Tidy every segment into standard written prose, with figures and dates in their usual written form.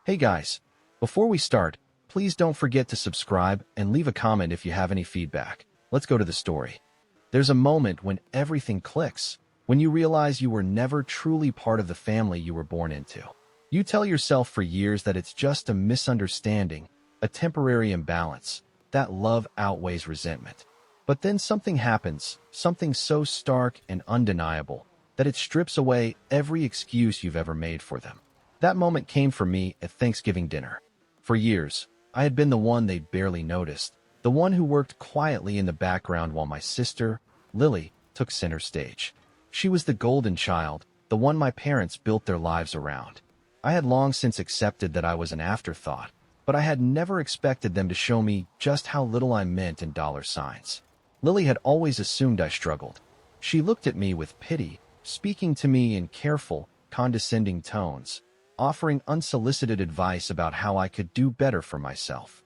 Hey guys, before we start, please don't forget to subscribe and leave a comment if you have any feedback. Let's go to the story. There's a moment when everything clicks, when you realize you were never truly part of the family you were born into. You tell yourself for years that it's just a misunderstanding, a temporary imbalance, that love outweighs resentment. But then something happens, something so stark and undeniable, that it strips away every excuse you've ever made for them. That moment came for me at Thanksgiving dinner. For years, I had been the one they barely noticed, the one who worked quietly in the background while my sister, Lily, took center stage. She was the golden child, the one my parents built their lives around. I had long since accepted that I was an afterthought, but I had never expected them to show me just how little I meant in dollar signs. Lily had always assumed I struggled. She looked at me with pity, speaking to me in careful, condescending tones, offering unsolicited advice about how I could do better for myself.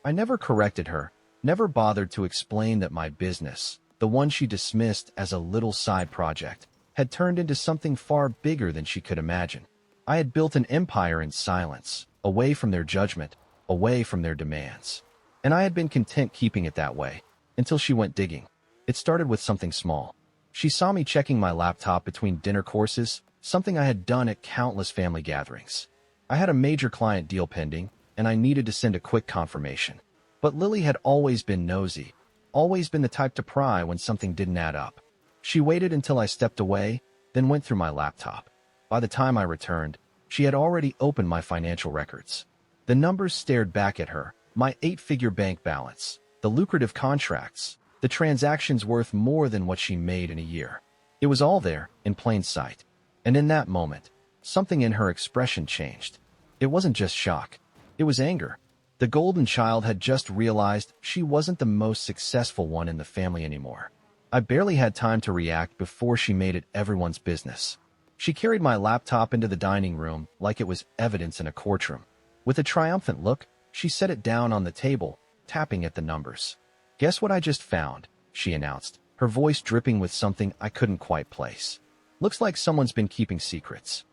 I never corrected her, never bothered to explain that my business, the one she dismissed as a little side project, had turned into something far bigger than she could imagine. I had built an empire in silence, away from their judgment, away from their demands. And I had been content keeping it that way, until she went digging. It started with something small. She saw me checking my laptop between dinner courses, something I had done at countless family gatherings. I had a major client deal pending, and I needed to send a quick confirmation. But Lily had always been nosy, always been the type to pry when something didn't add up. She waited until I stepped away, then went through my laptop. By the time I returned, she had already opened my financial records. The numbers stared back at her, my 8-figure bank balance, the lucrative contracts, the transactions worth more than what she made in a year. It was all there, in plain sight. And in that moment, something in her expression changed. It wasn't just shock. It was anger. The golden child had just realized she wasn't the most successful one in the family anymore. I barely had time to react before she made it everyone's business. She carried my laptop into the dining room like it was evidence in a courtroom. With a triumphant look, she set it down on the table, tapping at the numbers. "Guess what I just found," she announced, her voice dripping with something I couldn't quite place. "Looks like someone's been keeping secrets."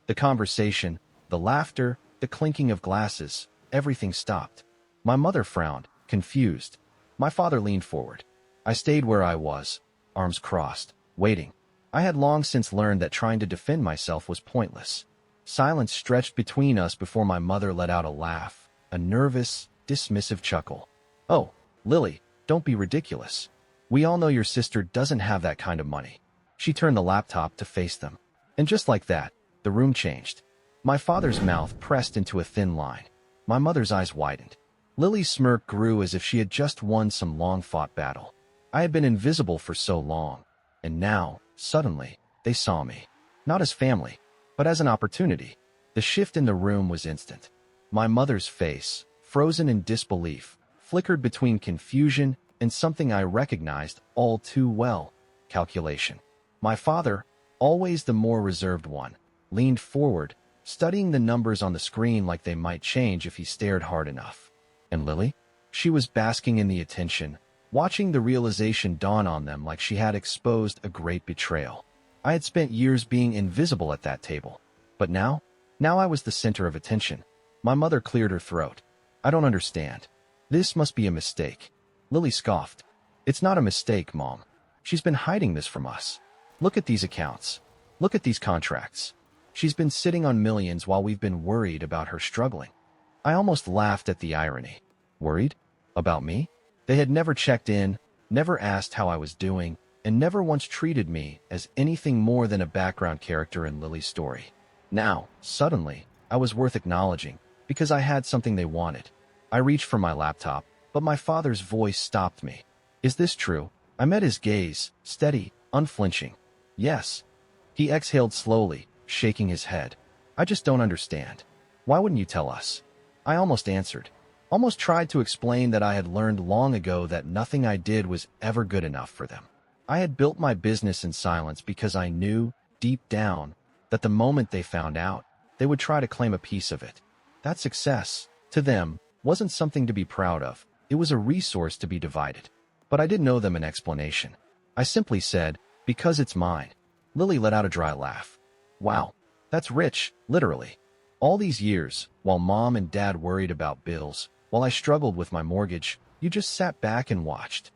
The conversation, the laughter, the clinking of glasses, everything stopped. My mother frowned, confused. My father leaned forward. I stayed where I was, arms crossed, waiting. I had long since learned that trying to defend myself was pointless. Silence stretched between us before my mother let out a laugh, a nervous, dismissive chuckle. "Oh, Lily, don't be ridiculous. We all know your sister doesn't have that kind of money." She turned the laptop to face them. And just like that, the room changed. My father's mouth pressed into a thin line. My mother's eyes widened. Lily's smirk grew as if she had just won some long-fought battle. I had been invisible for so long, and now, suddenly, they saw me. Not as family, but as an opportunity. The shift in the room was instant. My mother's face, frozen in disbelief, flickered between confusion and something I recognized all too well: calculation. My father, always the more reserved one, leaned forward, studying the numbers on the screen like they might change if he stared hard enough. And Lily? She was basking in the attention, watching the realization dawn on them like she had exposed a great betrayal. I had spent years being invisible at that table. But now I was the center of attention. My mother cleared her throat. "I don't understand. This must be a mistake." Lily scoffed. "It's not a mistake, Mom. She's been hiding this from us. Look at these accounts. Look at these contracts. She's been sitting on millions while we've been worried about her struggling." I almost laughed at the irony. Worried? About me? They had never checked in, never asked how I was doing, and never once treated me as anything more than a background character in Lily's story. Now, suddenly, I was worth acknowledging, because I had something they wanted. I reached for my laptop, but my father's voice stopped me. "Is this true?" I met his gaze, steady, unflinching. "Yes." He exhaled slowly, shaking his head. "I just don't understand. Why wouldn't you tell us?" I almost answered. Almost tried to explain that I had learned long ago that nothing I did was ever good enough for them. I had built my business in silence because I knew, deep down, that the moment they found out, they would try to claim a piece of it. That success, to them, wasn't something to be proud of. It was a resource to be divided. But I didn't owe them an explanation. I simply said, "Because it's mine." Lily let out a dry laugh. "Wow, that's rich, literally." All these years, while mom and dad worried about bills, while I struggled with my mortgage, you just sat back and watched.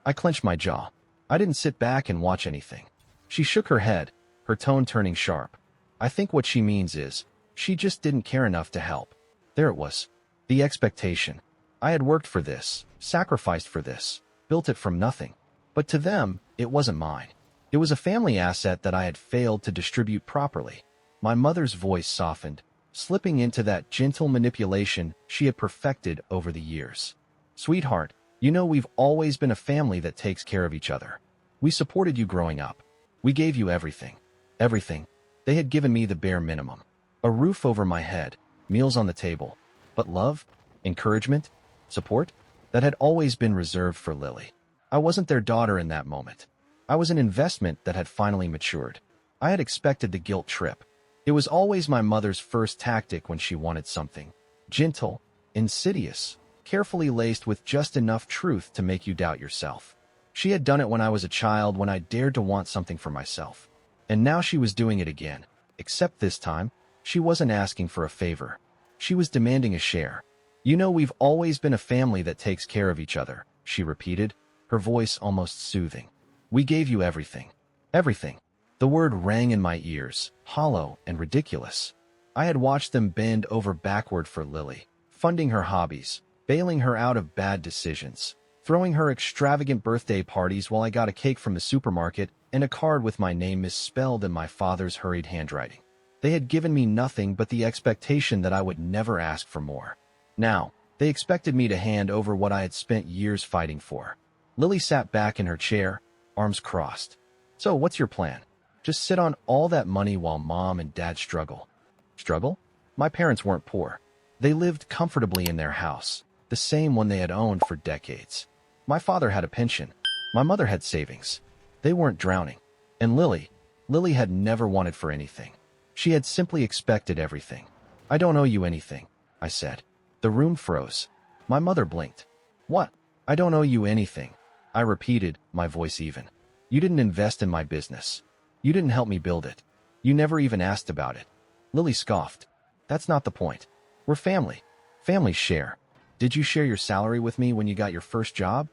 I clenched my jaw. I didn't sit back and watch anything. She shook her head, her tone turning sharp. I think what she means is, she just didn't care enough to help. There it was. The expectation. I had worked for this, sacrificed for this, built it from nothing. But to them, it wasn't mine. It was a family asset that I had failed to distribute properly. My mother's voice softened, slipping into that gentle manipulation she had perfected over the years. Sweetheart, you know we've always been a family that takes care of each other. We supported you growing up. We gave you everything. Everything. They had given me the bare minimum. A roof over my head, meals on the table. But love, encouragement, support? That had always been reserved for Lily. I wasn't their daughter in that moment. I was an investment that had finally matured. I had expected the guilt trip. It was always my mother's first tactic when she wanted something. Gentle, insidious, carefully laced with just enough truth to make you doubt yourself. She had done it when I was a child, when I dared to want something for myself. And now she was doing it again. Except this time, she wasn't asking for a favor. She was demanding a share. You know we've always been a family that takes care of each other, she repeated, her voice almost soothing. We gave you everything. Everything. The word rang in my ears, hollow and ridiculous. I had watched them bend over backward for Lily, funding her hobbies, bailing her out of bad decisions, throwing her extravagant birthday parties while I got a cake from the supermarket and a card with my name misspelled in my father's hurried handwriting. They had given me nothing but the expectation that I would never ask for more. Now, they expected me to hand over what I had spent years fighting for. Lily sat back in her chair, arms crossed. So what's your plan? Just sit on all that money while mom and dad struggle. Struggle? My parents weren't poor. They lived comfortably in their house, the same one they had owned for decades. My father had a pension. My mother had savings. They weren't drowning. And Lily had never wanted for anything. She had simply expected everything. I don't owe you anything, I said. The room froze. My mother blinked. What? I don't owe you anything, I repeated, my voice even. You didn't invest in my business. You didn't help me build it. You never even asked about it. Lily scoffed. That's not the point. We're family. Families share. Did you share your salary with me when you got your first job?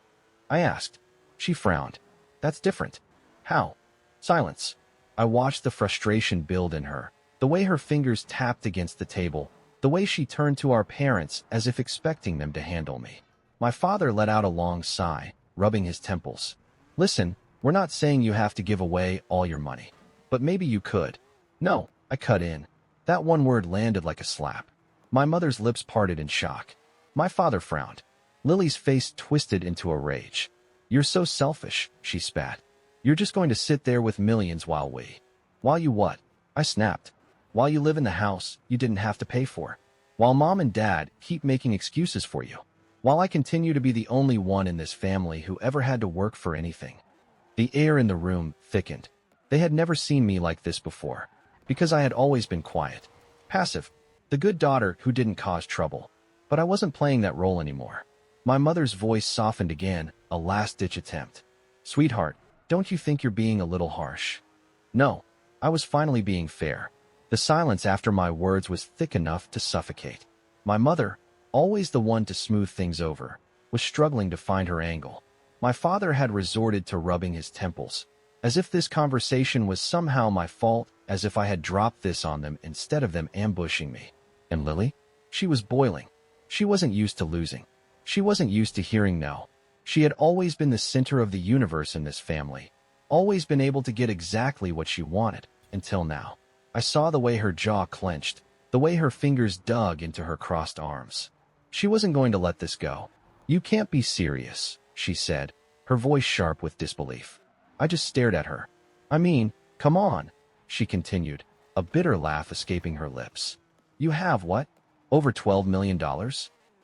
I asked. She frowned. That's different. How? Silence. I watched the frustration build in her, the way her fingers tapped against the table, the way she turned to our parents as if expecting them to handle me. My father let out a long sigh, rubbing his temples. Listen, we're not saying you have to give away all your money. But maybe you could. No, I cut in. That one word landed like a slap. My mother's lips parted in shock. My father frowned. Lily's face twisted into a rage. You're so selfish, she spat. You're just going to sit there with millions while you what? I snapped. While you live in the house you didn't have to pay for. While mom and dad keep making excuses for you. While I continue to be the only one in this family who ever had to work for anything. The air in the room thickened. They had never seen me like this before. Because I had always been quiet. Passive. The good daughter who didn't cause trouble. But I wasn't playing that role anymore. My mother's voice softened again, a last-ditch attempt. Sweetheart, don't you think you're being a little harsh? No, I was finally being fair. The silence after my words was thick enough to suffocate. My mother, always the one to smooth things over, was struggling to find her angle. My father had resorted to rubbing his temples, as if this conversation was somehow my fault, as if I had dropped this on them instead of them ambushing me. And Lily? She was boiling. She wasn't used to losing. She wasn't used to hearing no. She had always been the center of the universe in this family, always been able to get exactly what she wanted, until now. I saw the way her jaw clenched, the way her fingers dug into her crossed arms. She wasn't going to let this go. You can't be serious, she said, her voice sharp with disbelief. I just stared at her. I mean, come on, she continued, a bitter laugh escaping her lips. You have what? Over $12 million?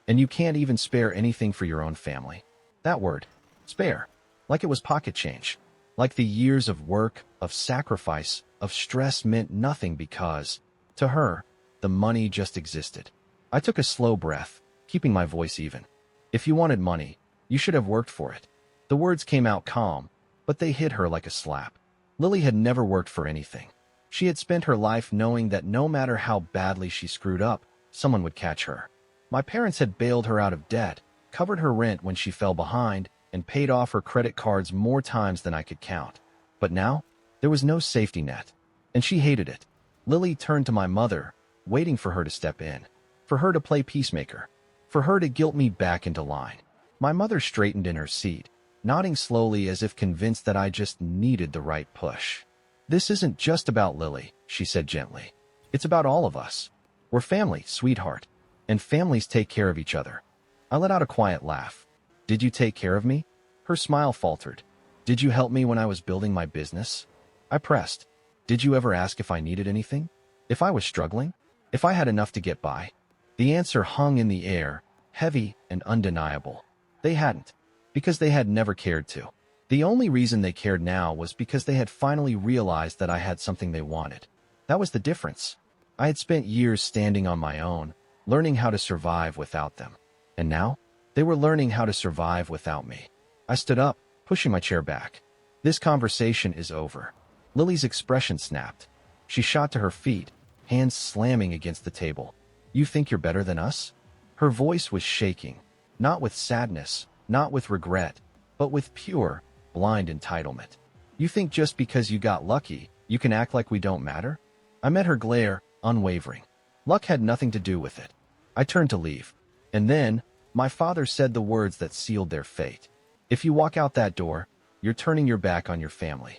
And you can't even spare anything for your own family? That word, spare, like it was pocket change. Like the years of work, of sacrifice, of stress meant nothing because, to her, the money just existed. I took a slow breath, keeping my voice even. If you wanted money, you should have worked for it. The words came out calm, but they hit her like a slap. Lily had never worked for anything. She had spent her life knowing that no matter how badly she screwed up, someone would catch her. My parents had bailed her out of debt, covered her rent when she fell behind, and paid off her credit cards more times than I could count. But now, there was no safety net, and she hated it. Lily turned to my mother, waiting for her to step in, for her to play peacemaker, for her to guilt me back into line. My mother straightened in her seat, nodding slowly as if convinced that I just needed the right push. "This isn't just about Lily," she said gently. "It's about all of us. We're family, sweetheart, and families take care of each other." I let out a quiet laugh. "Did you take care of me?" Her smile faltered. "Did you help me when I was building my business?" I pressed. "Did you ever ask if I needed anything? If I was struggling? If I had enough to get by?" The answer hung in the air, heavy and undeniable. They hadn't, because they had never cared to. The only reason they cared now was because they had finally realized that I had something they wanted. That was the difference. I had spent years standing on my own, learning how to survive without them. And now, they were learning how to survive without me. I stood up, pushing my chair back. "This conversation is over." Lily's expression snapped. She shot to her feet, hands slamming against the table. "You think you're better than us?" Her voice was shaking, not with sadness, not with regret, but with pure, blind entitlement. "You think just because you got lucky, you can act like we don't matter?" I met her glare, unwavering. Luck had nothing to do with it. I turned to leave. And then, my father said the words that sealed their fate. "If you walk out that door, you're turning your back on your family."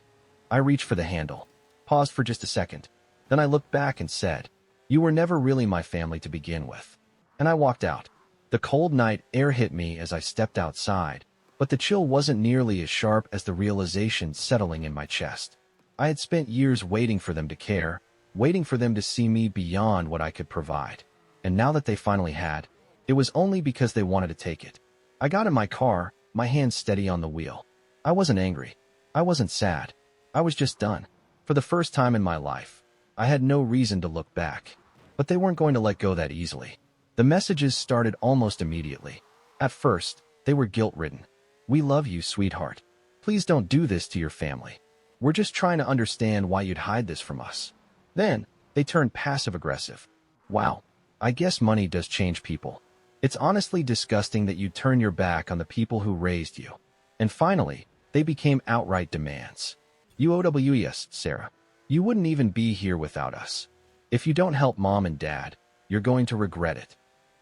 I reached for the handle, paused for just a second. Then I looked back and said, "You were never really my family to begin with." And I walked out. The cold night air hit me as I stepped outside, but the chill wasn't nearly as sharp as the realization settling in my chest. I had spent years waiting for them to care, waiting for them to see me beyond what I could provide. And now that they finally had, it was only because they wanted to take it. I got in my car, my hands steady on the wheel. I wasn't angry. I wasn't sad. I was just done. For the first time in my life, I had no reason to look back. But they weren't going to let go that easily. The messages started almost immediately. At first, they were guilt-ridden. "We love you, sweetheart. Please don't do this to your family. We're just trying to understand why you'd hide this from us." Then, they turned passive-aggressive. "Wow, I guess money does change people. It's honestly disgusting that you turn your back on the people who raised you." And finally, they became outright demands. "You owe us, Sarah. You wouldn't even be here without us. If you don't help mom and dad, you're going to regret it."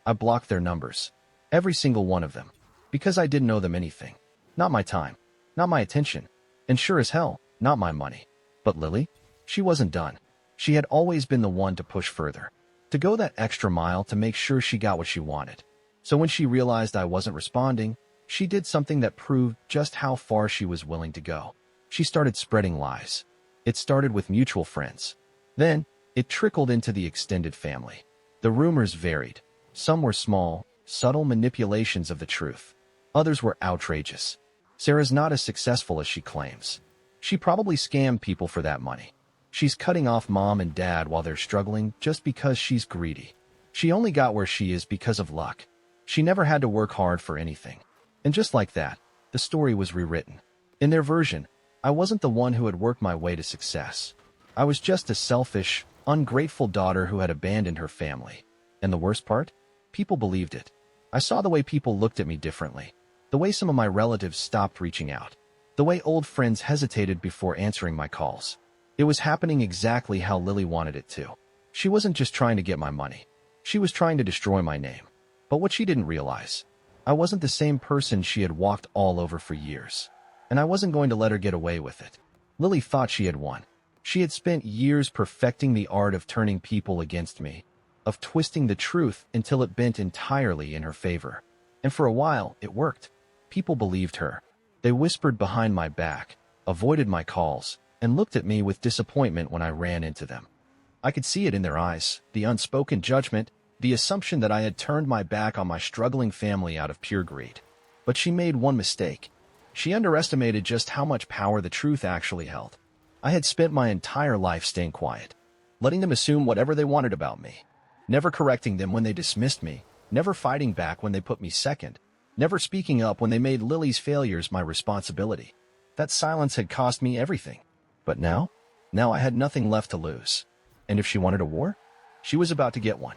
I blocked their numbers. Every single one of them. Because I didn't owe them anything. Not my time. Not my attention. And sure as hell, not my money. But Lily? She wasn't done. She had always been the one to push further. To go that extra mile to make sure she got what she wanted. So when she realized I wasn't responding, she did something that proved just how far she was willing to go. She started spreading lies. It started with mutual friends. Then, it trickled into the extended family. The rumors varied. Some were small, subtle manipulations of the truth. Others were outrageous. "Sarah's not as successful as she claims. She probably scammed people for that money. She's cutting off mom and dad while they're struggling just because she's greedy. She only got where she is because of luck. She never had to work hard for anything." And just like that, the story was rewritten. In their version, I wasn't the one who had worked my way to success. I was just a selfish, ungrateful daughter who had abandoned her family. And the worst part? People believed it. I saw the way people looked at me differently. The way some of my relatives stopped reaching out. The way old friends hesitated before answering my calls. It was happening exactly how Lily wanted it to. She wasn't just trying to get my money. She was trying to destroy my name. But what she didn't realize, I wasn't the same person she had walked all over for years. And I wasn't going to let her get away with it. Lily thought she had won. She had spent years perfecting the art of turning people against me, of twisting the truth until it bent entirely in her favor. And for a while, it worked. People believed her. They whispered behind my back, avoided my calls, and looked at me with disappointment when I ran into them. I could see it in their eyes, the unspoken judgment, the assumption that I had turned my back on my struggling family out of pure greed. But she made one mistake. She underestimated just how much power the truth actually held. I had spent my entire life staying quiet, letting them assume whatever they wanted about me, never correcting them when they dismissed me, never fighting back when they put me second, never speaking up when they made Lily's failures my responsibility. That silence had cost me everything. But now, Now I had nothing left to lose. And if she wanted a war, she was about to get one.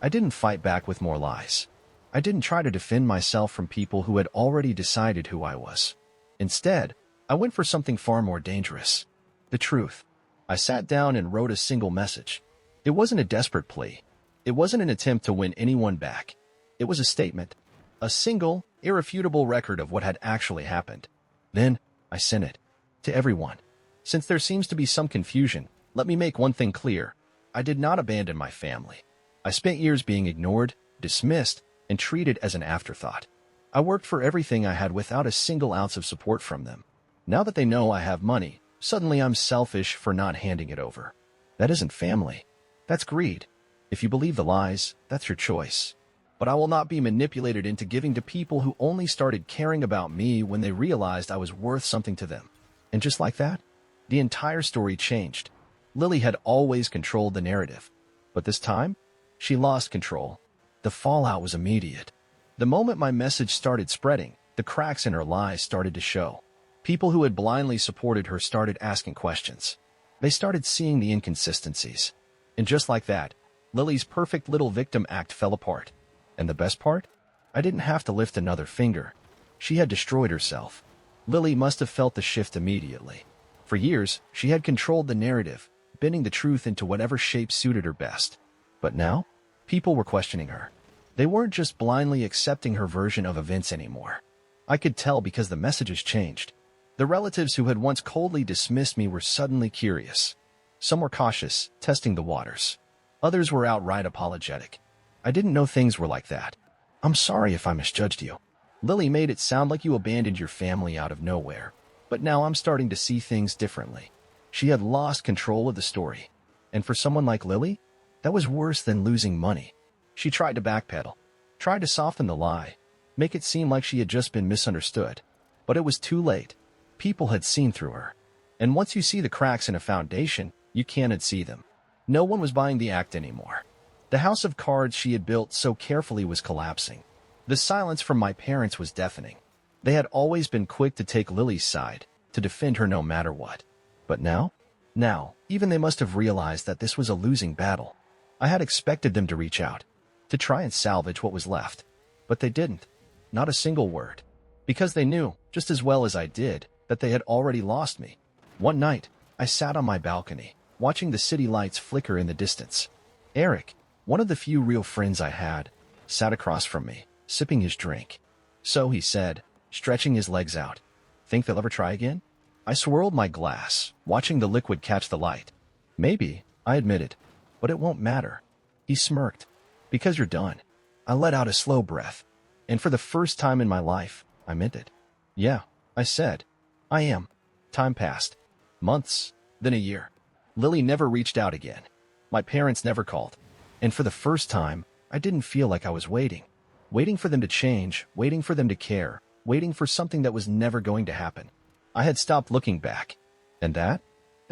I didn't fight back with more lies. I didn't try to defend myself from people who had already decided who I was. Instead, I went for something far more dangerous. The truth. I sat down and wrote a single message. It wasn't a desperate plea. It wasn't an attempt to win anyone back. It was a statement. A single, irrefutable record of what had actually happened. Then, I sent it. To everyone. Since there seems to be some confusion, let me make one thing clear. I did not abandon my family. I spent years being ignored, dismissed, and treated as an afterthought. I worked for everything I had without a single ounce of support from them. Now that they know I have money, suddenly I'm selfish for not handing it over. That isn't family. That's greed. If you believe the lies, that's your choice. But I will not be manipulated into giving to people who only started caring about me when they realized I was worth something to them. And just like that, the entire story changed. Lily had always controlled the narrative. But this time, she lost control. The fallout was immediate. The moment my message started spreading, the cracks in her lies started to show. People who had blindly supported her started asking questions. They started seeing the inconsistencies. And just like that, Lily's perfect little victim act fell apart. And the best part? I didn't have to lift another finger. She had destroyed herself. Lily must have felt the shift immediately. For years, she had controlled the narrative, bending the truth into whatever shape suited her best. But now, people were questioning her. They weren't just blindly accepting her version of events anymore. I could tell because the messages changed. The relatives who had once coldly dismissed me were suddenly curious. Some were cautious, testing the waters. Others were outright apologetic. I didn't know things were like that. I'm sorry if I misjudged you. Lily made it sound like you abandoned your family out of nowhere. But now I'm starting to see things differently. She had lost control of the story. And for someone like Lily, that was worse than losing money. She tried to backpedal, tried to soften the lie, make it seem like she had just been misunderstood. But it was too late. People had seen through her. And once you see the cracks in a foundation, you can't unsee them. No one was buying the act anymore. The house of cards she had built so carefully was collapsing. The silence from my parents was deafening. They had always been quick to take Lily's side, to defend her no matter what. But now, even they must have realized that this was a losing battle. I had expected them to reach out, to try and salvage what was left. But they didn't. Not a single word. Because they knew, just as well as I did, that they had already lost me. One night, I sat on my balcony, watching the city lights flicker in the distance. Eric, one of the few real friends I had, sat across from me, sipping his drink. So he said, stretching his legs out, "Think they'll ever try again?" I swirled my glass, watching the liquid catch the light. "Maybe," I admitted, "but it won't matter." He smirked. "Because you're done." I let out a slow breath. And for the first time in my life, I meant it. "Yeah," I said. "I am." Time passed. Months, then a year. Lily never reached out again. My parents never called. And for the first time, I didn't feel like I was waiting. Waiting for them to change, waiting for them to care, waiting for something that was never going to happen. I had stopped looking back. And that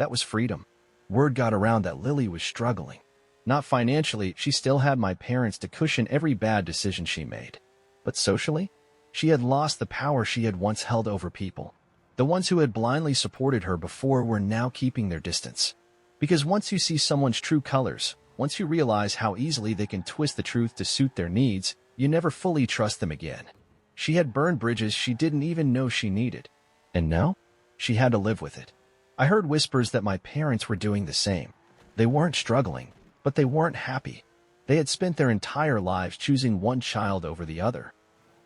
was freedom. Word got around that Lily was struggling. Not financially, she still had my parents to cushion every bad decision she made. But socially, she had lost the power she had once held over people. The ones who had blindly supported her before were now keeping their distance. Because once you see someone's true colors, once you realize how easily they can twist the truth to suit their needs, you never fully trust them again. She had burned bridges she didn't even know she needed. And now, she had to live with it. I heard whispers that my parents were doing the same. They weren't struggling, but they weren't happy. They had spent their entire lives choosing one child over the other.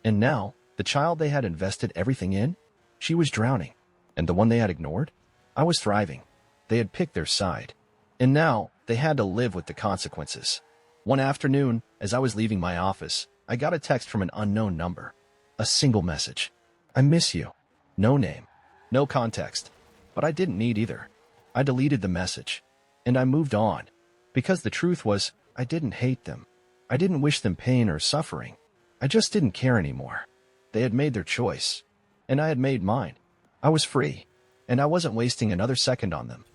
And now, the child they had invested everything in, she was drowning. And the one they had ignored, I was thriving. They had picked their side. And now, they had to live with the consequences. One afternoon, as I was leaving my office, I got a text from an unknown number. A single message. "I miss you." No name. No context. But I didn't need either. I deleted the message. And I moved on. Because the truth was, I didn't hate them. I didn't wish them pain or suffering. I just didn't care anymore. They had made their choice. And I had made mine. I was free. And I wasn't wasting another second on them.